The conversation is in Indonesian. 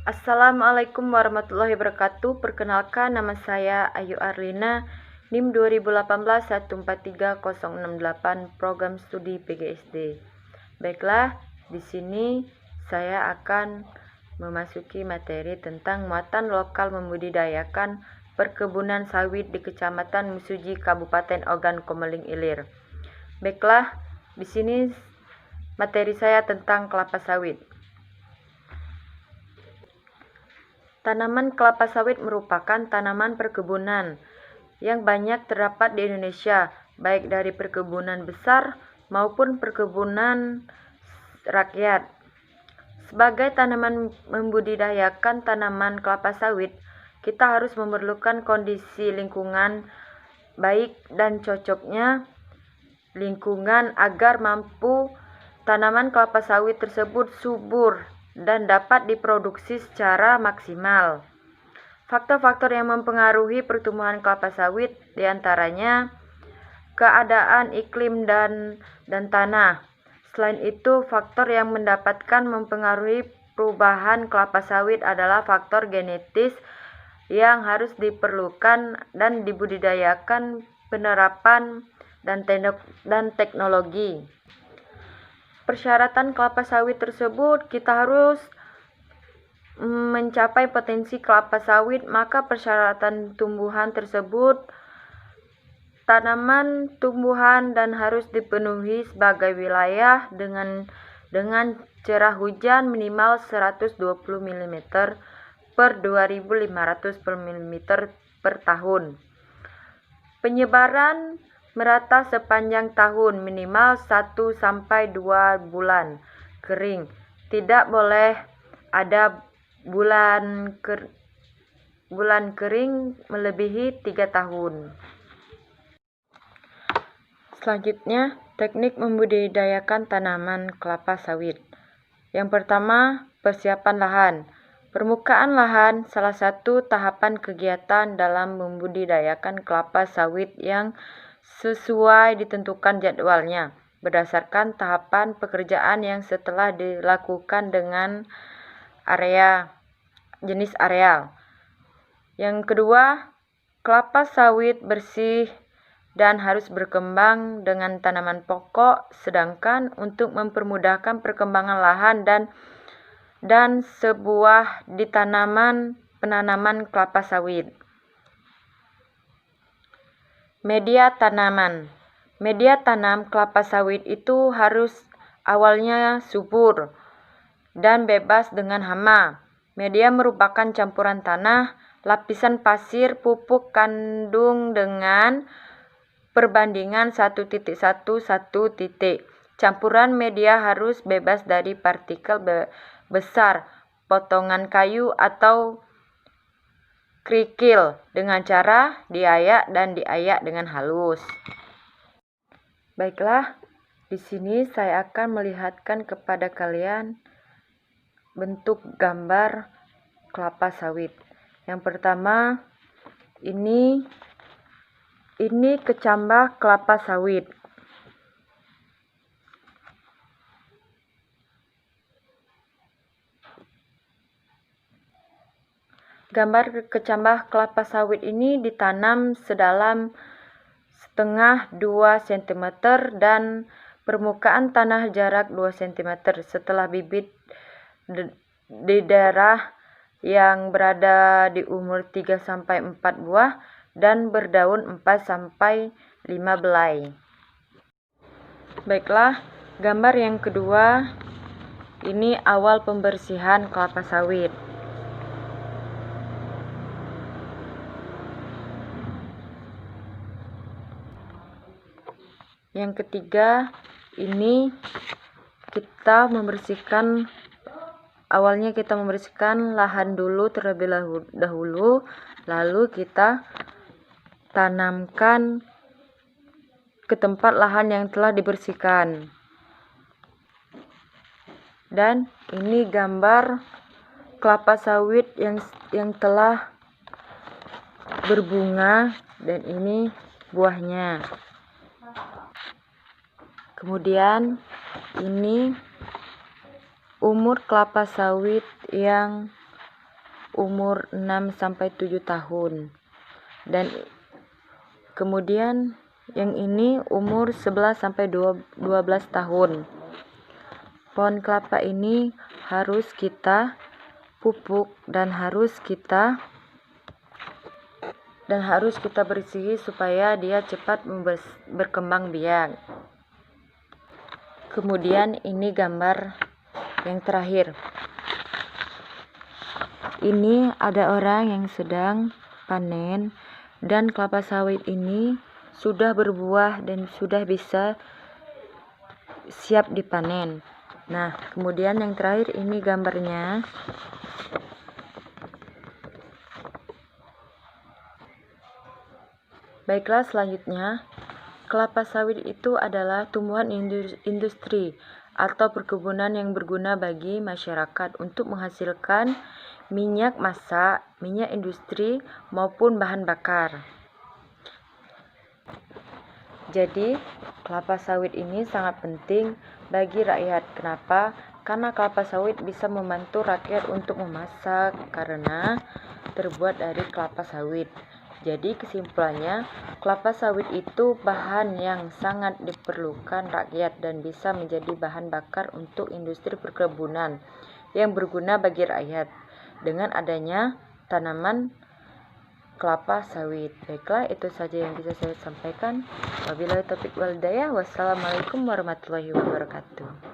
Assalamualaikum warahmatullahi wabarakatuh. Perkenalkan, nama saya Ayu Arlina, NIM 2018143068, Program Studi PGSD. Baiklah, di sini saya akan memasuki materi tentang muatan lokal membudidayakan perkebunan sawit di Kecamatan Musuji, Kabupaten Ogan Komeling Ilir. Baiklah, di sini materi saya tentang kelapa sawit. Tanaman kelapa sawit merupakan tanaman perkebunan yang banyak terdapat di Indonesia, baik dari perkebunan besar maupun perkebunan rakyat. Sebagai tanaman membudidayakan tanaman kelapa sawit, kita harus memerlukan kondisi lingkungan baik dan cocoknya lingkungan agar mampu tanaman kelapa sawit tersebut subur dan dapat diproduksi secara maksimal. Faktor-faktor yang mempengaruhi pertumbuhan kelapa sawit diantaranya keadaan iklim dan tanah. Selain itu, faktor yang mempengaruhi perubahan kelapa sawit adalah faktor genetis yang harus diperlukan dan dibudidayakan penerapan dan teknologi. Persyaratan kelapa sawit tersebut, kita harus mencapai potensi kelapa sawit, maka persyaratan tumbuhan tersebut, tanaman tumbuhan dan harus dipenuhi sebagai wilayah dengan curah hujan minimal 120 mm per 2.500 mm per tahun. Penyebaran merata sepanjang tahun, minimal 1-2 bulan kering. Tidak boleh ada bulan kering melebihi 3 tahun. Selanjutnya, teknik membudidayakan tanaman kelapa sawit. Yang pertama, persiapan lahan. Permukaan lahan salah satu tahapan kegiatan dalam membudidayakan kelapa sawit yang sesuai ditentukan jadwalnya berdasarkan tahapan pekerjaan yang setelah dilakukan dengan jenis areal. Yang kedua, kelapa sawit bersih dan harus berkembang dengan tanaman pokok, sedangkan untuk mempermudahkan perkembangan lahan dan sebuah penanaman kelapa sawit. Media tanaman. Media tanam kelapa sawit itu harus awalnya subur dan bebas dengan hama. Media merupakan campuran tanah, lapisan pasir, pupuk kandung dengan perbandingan 1:1:1. Campuran media harus bebas dari partikel besar, potongan kayu atau kerikil dengan cara diayak dengan halus. Baiklah, di sini saya akan melihatkan kepada kalian bentuk gambar kelapa sawit. Yang pertama, ini kecambah kelapa sawit. Gambar kecambah kelapa sawit ini ditanam sedalam 1,5-2 cm dan permukaan tanah jarak 2 cm. Setelah bibit di daerah yang berada di umur 3-4 buah dan berdaun 4-5 belai. Baiklah, gambar yang kedua, ini awal pembersihan kelapa sawit. Yang ketiga, ini awalnya kita membersihkan lahan dulu terlebih dahulu, lalu kita tanamkan ke tempat lahan yang telah dibersihkan. Dan ini gambar kelapa sawit yang telah berbunga, dan ini buahnya. Kemudian ini umur kelapa sawit yang umur 6-7 tahun. Dan kemudian yang ini umur 11-12 tahun. Pohon kelapa ini harus kita pupuk dan harus kita bersihi supaya dia cepat berkembang biak. Kemudian ini gambar yang terakhir. Ini ada orang yang sedang panen dan kelapa sawit ini sudah berbuah dan sudah bisa siap dipanen. Nah, kemudian yang terakhir ini gambarnya. Baiklah, selanjutnya, kelapa sawit itu adalah tumbuhan industri atau perkebunan yang berguna bagi masyarakat untuk menghasilkan minyak masak, minyak industri, maupun bahan bakar. Jadi, kelapa sawit ini sangat penting bagi rakyat. Kenapa? Karena kelapa sawit bisa membantu rakyat untuk memasak karena terbuat dari kelapa sawit. Jadi kesimpulannya, kelapa sawit itu bahan yang sangat diperlukan rakyat dan bisa menjadi bahan bakar untuk industri perkebunan yang berguna bagi rakyat dengan adanya tanaman kelapa sawit. Baiklah, itu saja yang bisa saya sampaikan. Wabillahi taufiq wal hidayah. Wassalamualaikum warahmatullahi wabarakatuh.